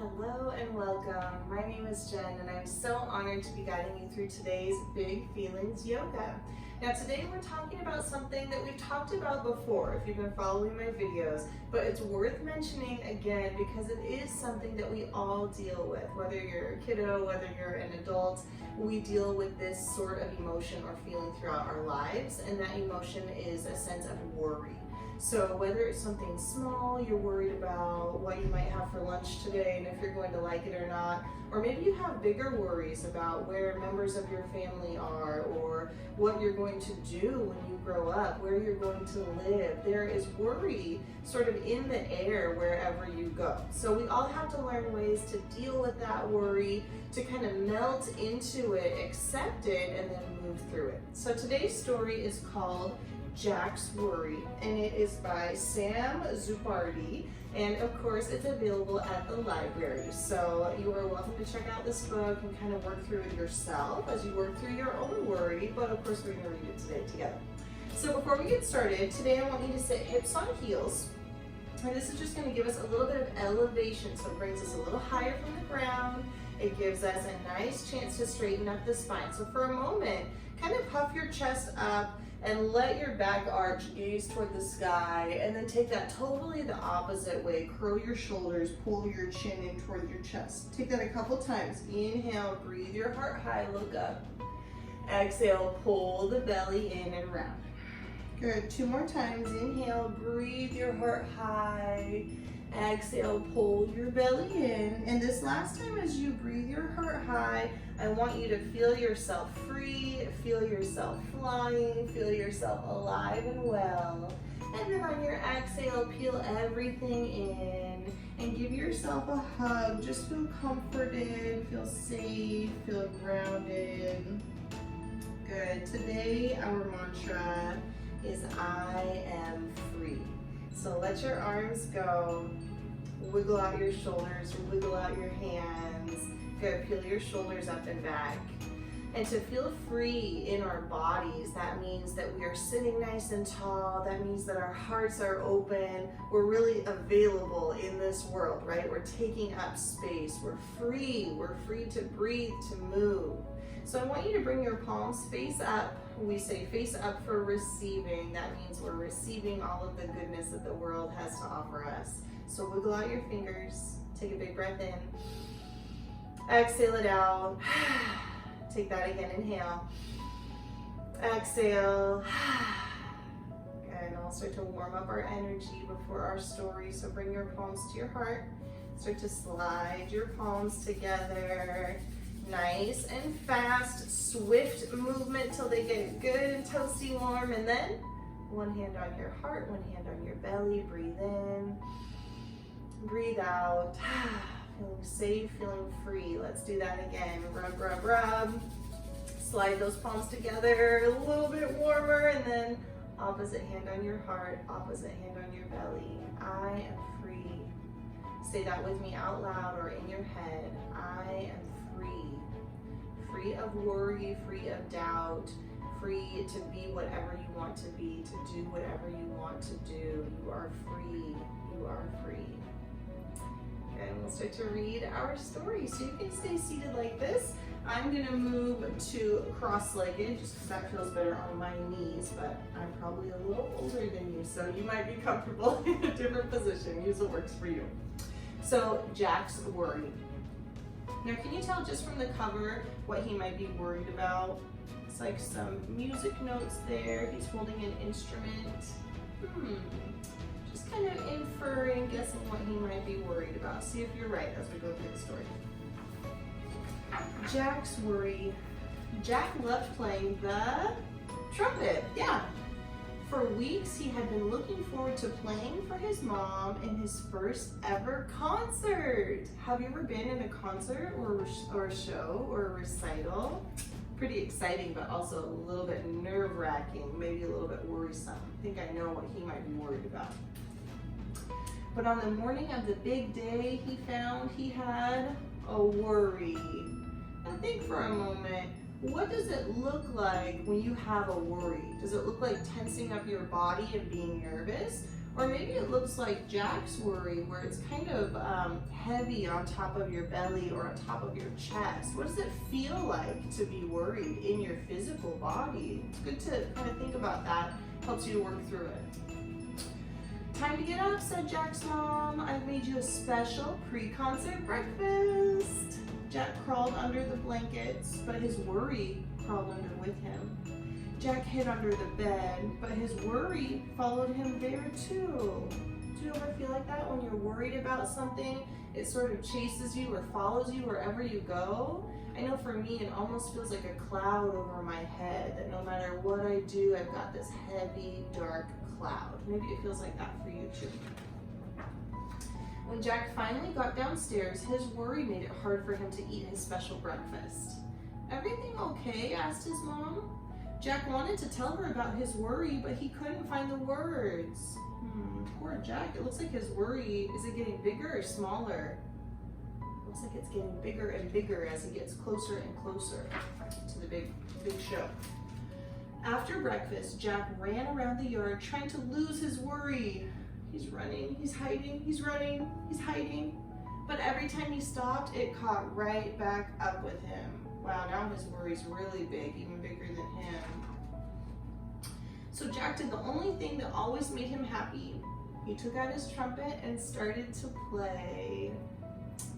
Hello and welcome. My name is Jen and I'm so honored to be guiding you through today's Big Feelings Yoga. Now today we're talking about something that we've talked about before if you've been following my videos, but it's worth mentioning again because it is something that we all deal with. Whether you're a kiddo, whether you're an adult, we deal with this sort of emotion or feeling throughout our lives, and that emotion is a sense of worry. So whether it's something small, you're worried about what you might have for lunch today and if you're going to like it or not, or maybe you have bigger worries about where members of your family are or what you're going to do when you grow up, where you're going to live. There is worry sort of in the air wherever you go. So we all have to learn ways to deal with that worry, to kind of melt into it, accept it, and then move through it. So today's story is called Jack's Worry, and it is by Sam Zupardi, and of course it's available at the library. So you are welcome to check out this book and kind of work through it yourself as you work through your own worry, but of course we're going to read it today together. So before we get started, today I want you to sit hips on heels, and this is just going to give us a little bit of elevation, so it brings us a little higher from the ground. It gives us a nice chance to straighten up the spine. So for a moment, kind of puff your chest up and let your back arch gaze toward the sky, and then take that totally the opposite way. Curl your shoulders, pull your chin in toward your chest. Take that a couple times. Inhale, breathe your heart high, look up. Exhale, pull the belly in and round. Good, 2 more times. Inhale, breathe your heart high. Exhale, pull your belly in. And this last time as you breathe your heart high, I want you to feel yourself free, feel yourself flying, feel yourself alive and well. And then on your exhale, peel everything in and give yourself a hug. Just feel comforted, feel safe, feel grounded. Good. Today our mantra is I am free. So let your arms go, wiggle out your shoulders, wiggle out your hands. Good, peel your shoulders up and back. And to feel free in our bodies, that means that we are sitting nice and tall. That means that our hearts are open. We're really available in this world, right? We're taking up space. We're free to breathe, to move. So I want you to bring your palms face up. We say face up for receiving. That means we're receiving all of the goodness that the world has to offer us. So wiggle out your fingers. Take a big breath in. Exhale it out. Take that again. Inhale. Exhale. And I'll start to warm up our energy before our story. So bring your palms to your heart. Start to slide your palms together. Nice and fast, swift movement till they get good and toasty warm, and then one hand on your heart, one hand on your belly. Breathe in, breathe out. Feeling safe, feeling free. Let's do that again. Rub, rub, rub. Slide those palms together, a little bit warmer, and then opposite hand on your heart, opposite hand on your belly. I am free. Say that with me out loud or in your head. I am free of worry, free of doubt, free to be whatever you want to be, to do whatever you want to do. You are free. You are free. And we'll start to read our story. So you can stay seated like this. I'm going to move to cross-legged just because that feels better on my knees, but I'm probably a little older than you, so you might be comfortable in a different position. Use what works for you. So Jack's worry. Now, can you tell just from the cover what he might be worried about? It's like some music notes there. He's holding an instrument. Just kind of inferring, guessing what he might be worried about. See if you're right as we go through the story. Jack's worry. Jack loved playing the trumpet. Yeah. For weeks, he had been looking forward to playing for his mom in his first ever concert. Have you ever been in a concert or a show or a recital? Pretty exciting, but also a little bit nerve-wracking, maybe a little bit worrisome. I think I know what he might be worried about. But on the morning of the big day, he found he had a worry. Now think for a moment. What does it look like when you have a worry? Does it look like tensing up your body and being nervous? Or maybe it looks like Jack's worry, where it's kind of heavy on top of your belly or on top of your chest. What does it feel like to be worried in your physical body? It's good to kind of think about that. Helps you to work through it. Time to get up, said Jack's mom. I've made you a special pre-concert breakfast. Jack crawled under the blankets, but his worry crawled under with him. Jack hid under the bed, but his worry followed him there too. Do you ever feel like that when you're worried about something? It sort of chases you or follows you wherever you go? I know for me, it almost feels like a cloud over my head, that no matter what I do, I've got this heavy, dark cloud. Maybe it feels like that for you too. When Jack finally got downstairs, his worry made it hard for him to eat his special breakfast. Everything okay? Asked his mom. Jack wanted to tell her about his worry, but he couldn't find the words. Poor Jack. It looks like his worry, is it getting bigger or smaller? Looks like it's getting bigger and bigger as he gets closer and closer to the big show. After breakfast, Jack ran around the yard trying to lose his worry. He's running, he's hiding, he's running, he's hiding. But every time he stopped, it caught right back up with him. Wow, now his worry's really big, even bigger than him. So Jack did the only thing that always made him happy. He took out his trumpet and started to play.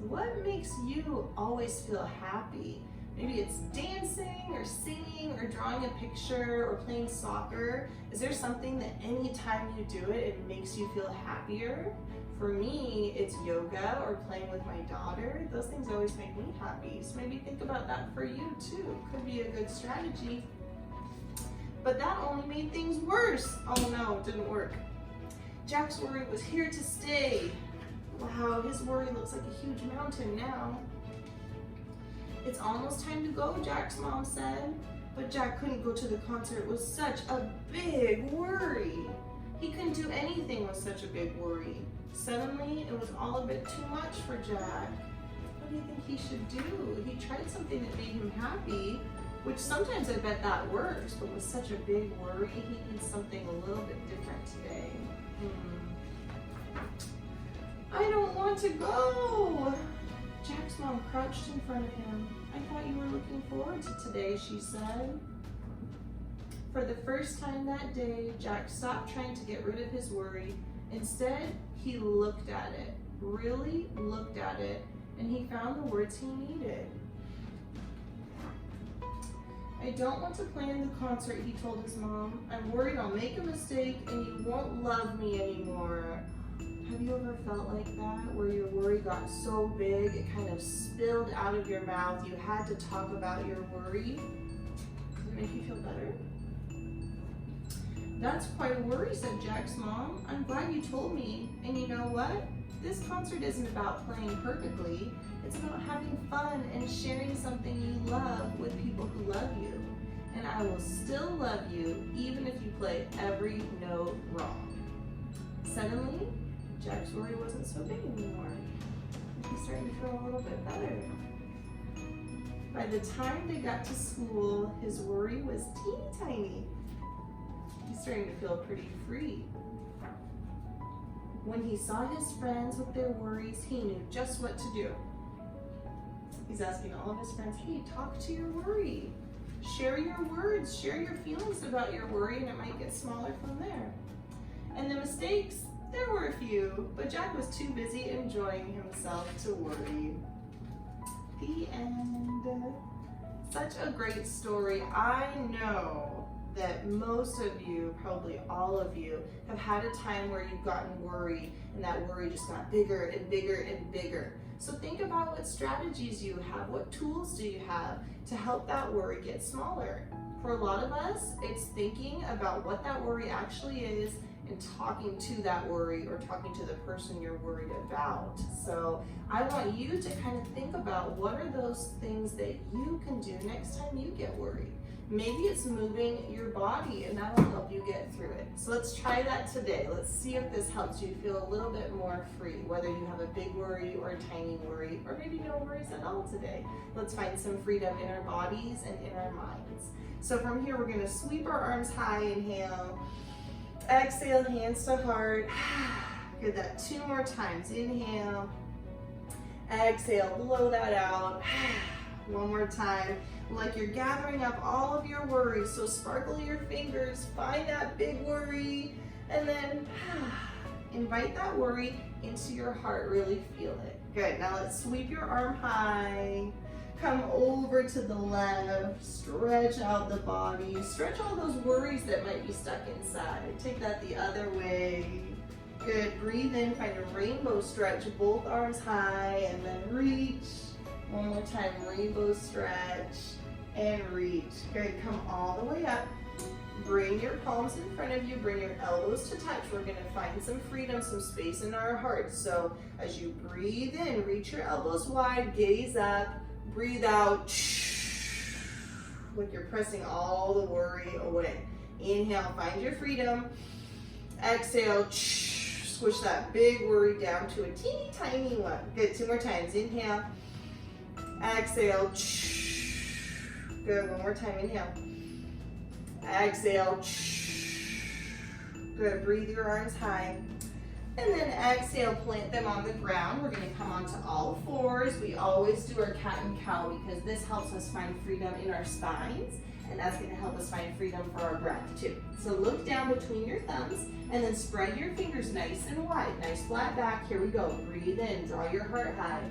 What makes you always feel happy? Maybe it's dancing or singing or drawing a picture or playing soccer. Is there something that anytime you do it, it makes you feel happier? For me, it's yoga or playing with my daughter. Those things always make me happy. So maybe think about that for you too. Could be a good strategy. But that only made things worse. Oh no, it didn't work. Jack's worry was here to stay. Wow, his worry looks like a huge mountain now. It's almost time to go, Jack's mom said. But Jack couldn't go to the concert. It was such a big worry. He couldn't do anything with such a big worry. Suddenly, it was all a bit too much for Jack. What do you think he should do? He tried something that made him happy, which sometimes I bet that works, but with such a big worry, he needs something a little bit different today. I don't want to go. Jack's mom crouched in front of him. I thought you were looking forward to today, she said. For the first time that day, Jack stopped trying to get rid of his worry. Instead, he looked at it, really looked at it, and he found the words he needed. I don't want to plan the concert, he told his mom. I'm worried I'll make a mistake and you won't love me anymore. Have you ever felt like that, where your worry got so big it kind of spilled out of your mouth? You had to talk about your worry. Does it make you feel better? That's quite a worry, said Jack's mom. I'm glad you told me. And you know what? This concert isn't about playing perfectly. It's about having fun and sharing something you love with people who love you. And I will still love you even if you play every note wrong. Suddenly, Jack's worry wasn't so big anymore. He's starting to feel a little bit better. By the time they got to school, his worry was teeny tiny. He's starting to feel pretty free. When he saw his friends with their worries, he knew just what to do. He's asking all of his friends, hey, talk to your worry. Share your words, share your feelings about your worry, and it might get smaller from there. And the mistakes, there were a few, but Jack was too busy enjoying himself to worry. The end. Such a great story. I know that most of you, probably all of you, have had a time where you've gotten worried and that worry just got bigger and bigger and bigger. So think about what strategies you have, what tools do you have to help that worry get smaller. For a lot of us, it's thinking about what that worry actually is and talking to that worry or talking to the person you're worried about. So I want you to kind of think about what are those things that you can do next time you get worried. Maybe it's moving your body and that'll help you get through it. So let's try that today. Let's see if this helps you feel a little bit more free, whether you have a big worry or a tiny worry, or maybe no worries at all today. Let's find some freedom in our bodies and in our minds. So from here, we're gonna sweep our arms high, inhale. Exhale, hands to heart. Good, that 2 more times. Inhale. Exhale, blow that out. 1 more time. Like you're gathering up all of your worries. So sparkle your fingers, find that big worry, and then invite that worry into your heart. Really feel it. Good, now let's sweep your arm high. Come over to the left, stretch out the body, stretch all those worries that might be stuck inside. Take that the other way. Good, breathe in, find a rainbow stretch, both arms high, and then reach. 1 more time, rainbow stretch, and reach. Good, come all the way up. Bring your palms in front of you, bring your elbows to touch. We're gonna find some freedom, some space in our heart. So as you breathe in, reach your elbows wide, gaze up, breathe out, like you're pressing all the worry away. Inhale, find your freedom. Exhale, squish that big worry down to a teeny tiny one. Good, 2 more times. Inhale, exhale, good, 1 more time. Inhale, exhale, good, breathe your arms high. And then exhale, plant them on the ground. We're gonna come onto all fours. We always do our cat and cow because this helps us find freedom in our spines, and that's gonna help us find freedom for our breath too. So look down between your thumbs and then spread your fingers nice and wide, nice flat back. Here we go, breathe in, draw your heart high.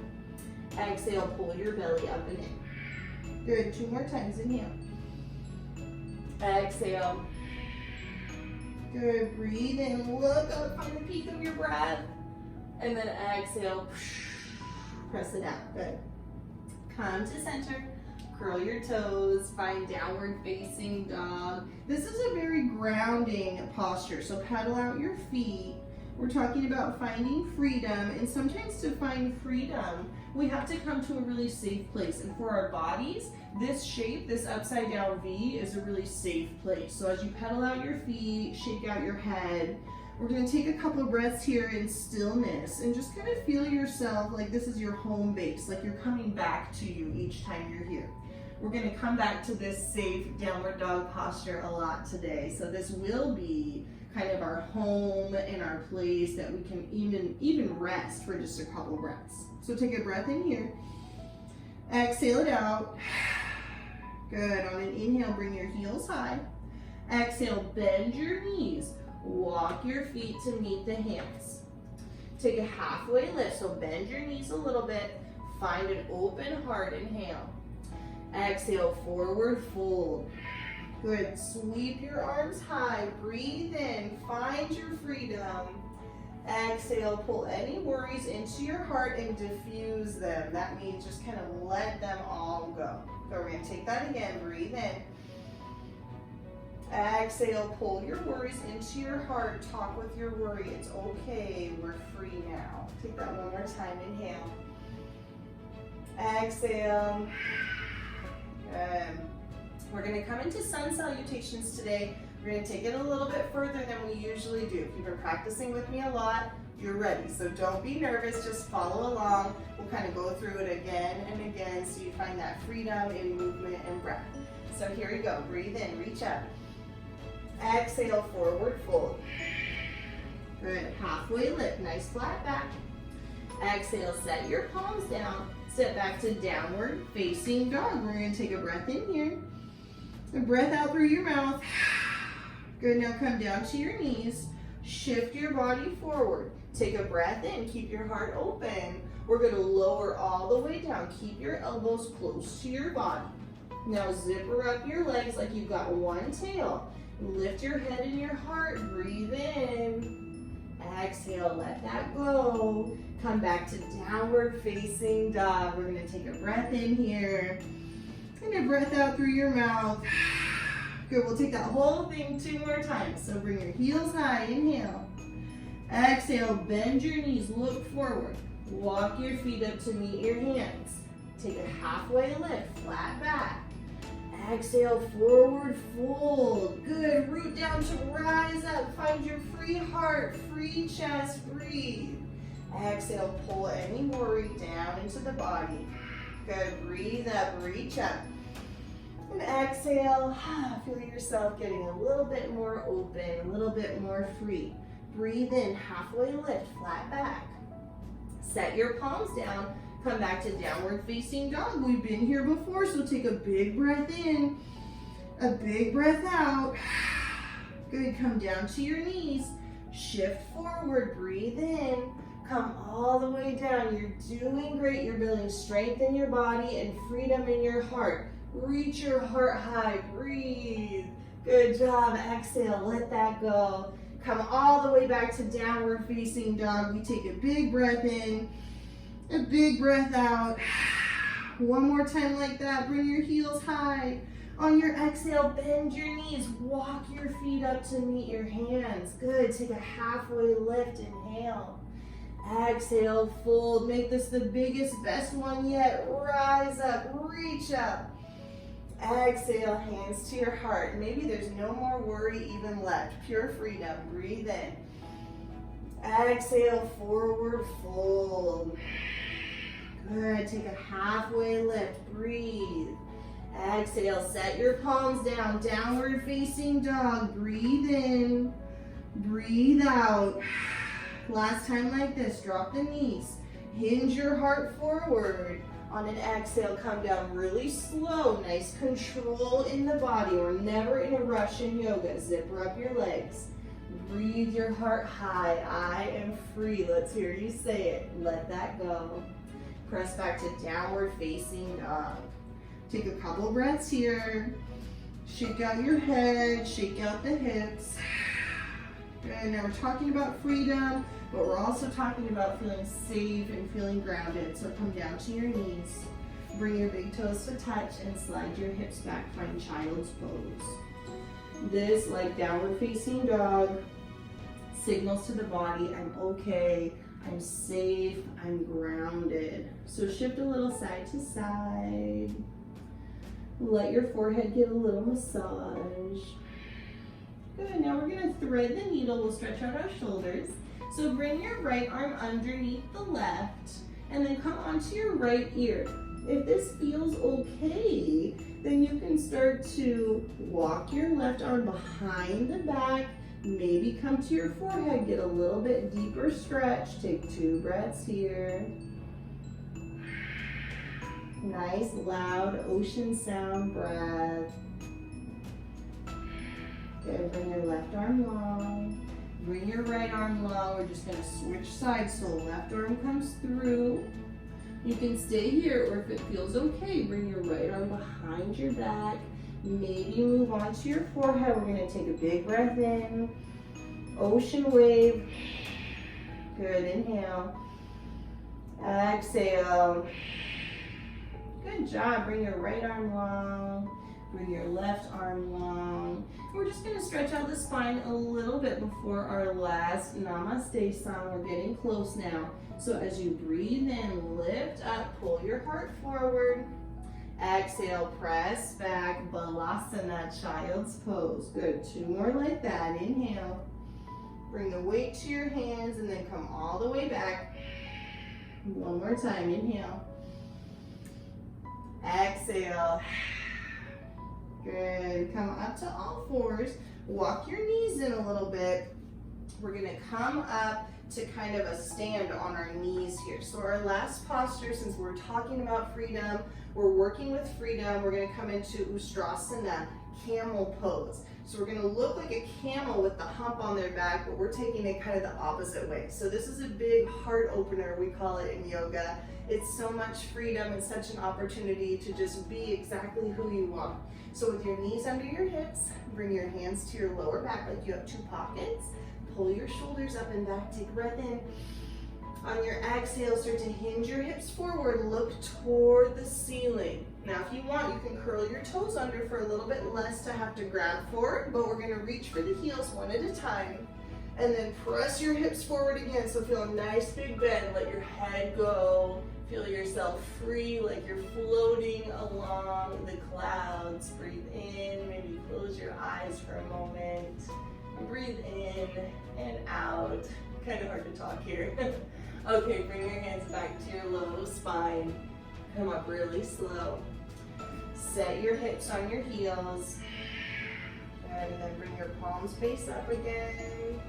Exhale, pull your belly up and in. Good, 2 more times, inhale. Exhale. Good, breathe in, look up, find the peak of your breath. And then exhale, press it out, good. Come to center, curl your toes, find downward facing dog. This is a very grounding posture, so paddle out your feet. We're talking about finding freedom, and sometimes to find freedom, we have to come to a really safe place. And for our bodies, this shape, this upside down V, is a really safe place. So as you pedal out your feet, shake out your head, we're gonna take a couple of breaths here in stillness and just kind of feel yourself like this is your home base, like you're coming back to you each time you're here. We're gonna come back to this safe downward dog posture a lot today. So this will be kind of our home and our place that we can even rest for just a couple breaths. So take a breath in here. Exhale it out. Good. On an inhale, bring your heels high. Exhale, bend your knees. Walk your feet to meet the hands. Take a halfway lift, so bend your knees a little bit. Find an open heart, inhale. Exhale, forward fold. Good, sweep your arms high, breathe in, find your freedom. Exhale, pull any worries into your heart and diffuse them. That means just kind of let them all go. So we're gonna take that again, breathe in. Exhale, pull your worries into your heart, talk with your worry. It's okay, we're free now. Take that 1 more time, inhale. Exhale. Good. We're gonna come into sun salutations today. We're gonna take it a little bit further than we usually do. If you've been practicing with me a lot, you're ready. So don't be nervous, just follow along. We'll kind of go through it again and again so you find that freedom in movement and breath. So here we go, breathe in, reach up. Exhale, forward fold. Good, halfway lift, nice flat back. Exhale, set your palms down, step back to downward facing dog. We're gonna take a breath in here. A breath out through your mouth. Good, now come down to your knees. Shift your body forward. Take a breath in, keep your heart open. We're gonna lower all the way down. Keep your elbows close to your body. Now zipper up your legs like you've got one tail. Lift your head and your heart, breathe in. Exhale, let that go. Come back to downward facing dog. We're gonna take a breath in here. And a breath out through your mouth. Good, we'll take that whole thing 2 more times. So bring your heels high, inhale. Exhale, bend your knees, look forward. Walk your feet up to meet your hands. Take a halfway lift, flat back. Exhale, forward fold. Good, root down to rise up. Find your free heart, free chest, breathe. Exhale, pull any worry down into the body. Good, breathe up, reach up. And exhale, feel yourself getting a little bit more open, a little bit more free. Breathe in, halfway lift, flat back. Set your palms down, come back to downward facing dog. We've been here before, so take a big breath in, a big breath out. Good, come down to your knees, shift forward, breathe in, come all the way down. You're doing great, you're building strength in your body and freedom in your heart. Reach your heart high, breathe. Good job, exhale, let that go. Come all the way back to downward facing dog. We take a big breath in, a big breath out. One more time like that, bring your heels high. On your exhale, bend your knees, walk your feet up to meet your hands. Good, take a halfway lift, inhale. Exhale, fold, make this the biggest, best one yet. Rise up, reach up. Exhale, hands to your heart. Maybe there's no more worry even left. Pure freedom, breathe in. Exhale, forward fold. Good, take a halfway lift, breathe. Exhale, set your palms down, downward facing dog. Breathe in, breathe out. Last time like this, drop the knees. Hinge your heart forward. On an exhale, come down really slow. Nice control in the body. We're never in a rush in yoga. Zipper up your legs. Breathe your heart high. I am free. Let's hear you say it. Let that go. Press back to downward facing dog. Take a couple breaths here. Shake out your head, shake out the hips. Good, now we're talking about freedom, but we're also talking about feeling safe and feeling grounded. So come down to your knees, bring your big toes to touch and slide your hips back, find child's pose. This, like downward facing dog, signals to the body, I'm okay, I'm safe, I'm grounded. So shift a little side to side. Let your forehead get a little massage. Good, now we're gonna thread the needle. We'll stretch out our shoulders. So bring your right arm underneath the left and then come onto your right ear. If this feels okay, then you can start to walk your left arm behind the back, maybe come to your forehead, get a little bit deeper stretch. Take 2 breaths here. Nice, loud ocean sound breath. Good, bring your left arm long. Bring your right arm long. We're just gonna switch sides so left arm comes through. You can stay here, or if it feels okay, bring your right arm behind your back. Maybe move on to your forehead. We're gonna take a big breath in. Ocean wave. Good, inhale. Exhale. Good job, bring your right arm long, bring your left arm long. We're just gonna stretch out the spine a little bit before our last namaste song. We're getting close now. So as you breathe in, lift up, pull your heart forward. Exhale, press back, Balasana, child's pose. Good, 2 more like that, inhale. Bring the weight to your hands and then come all the way back. 1 more time, inhale. Exhale. Good. Come up to all fours. Walk your knees in a little bit. We're going to come up to kind of a stand on our knees here. So our last posture, since we're talking about freedom, we're working with freedom, we're going to come into Ustrasana, camel pose. So we're going to look like a camel with the hump on their back, but we're taking it kind of the opposite way. So this is a big heart opener, we call it in yoga. It's so much freedom and such an opportunity to just be exactly who you are. So with your knees under your hips, bring your hands to your lower back like you have 2 pockets. Pull your shoulders up and back, take a breath in. On your exhale, start to hinge your hips forward, look toward the ceiling. Now if you want, you can curl your toes under for a little bit less to have to grab for, but we're gonna reach for the heels one at a time. And then press your hips forward again, so feel a nice big bend, let your head go. Feel yourself free, like you're floating along the clouds. Breathe in, maybe close your eyes for a moment. Breathe in and out. Kind of hard to talk here. Okay, bring your hands back to your low spine. Come up really slow. Set your hips on your heels. And then bring your palms face up again.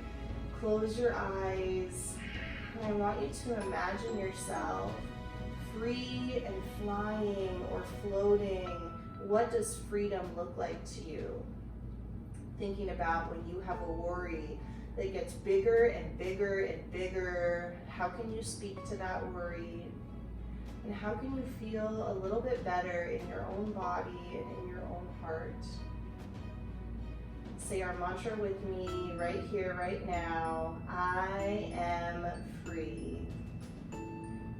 Close your eyes. And I want you to imagine yourself free and flying or floating. What does freedom look like to you? Thinking about when you have a worry that gets bigger and bigger and bigger, how can you speak to that worry? And how can you feel a little bit better in your own body and in your own heart? Say our mantra with me right here, right now. I am free.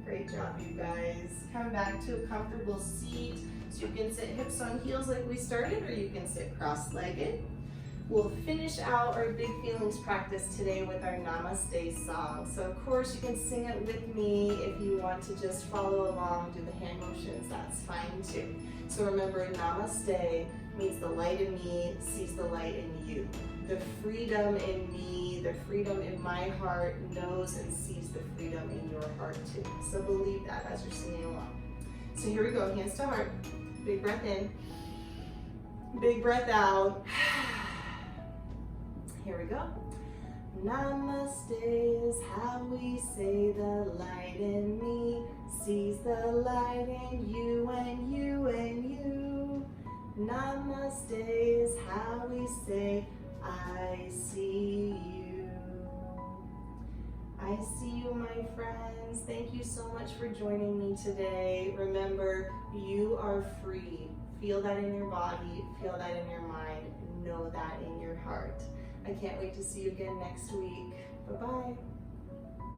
Great job, you guys. Come back to a comfortable seat. So you can sit hips on heels like we started, or you can sit cross-legged. We'll finish out our Big Feelings practice today with our Namaste song. So of course you can sing it with me. If you want to just follow along, do the hand motions, that's fine too. So remember, Namaste means the light in me sees the light in you. The freedom in me, the freedom in my heart knows and sees the freedom in your heart too. So believe that as you're singing along. So here we go, hands to heart. Big breath in, big breath out. Here we go. Namaste is how we say the light in me sees the light in you and you and you. Namaste is how we say I see you. I see you, my friends. Thank you so much for joining me today. Remember, you are free. Feel that in your body, feel that in your mind, know that in your heart. I can't wait to see you again next week. Bye-bye.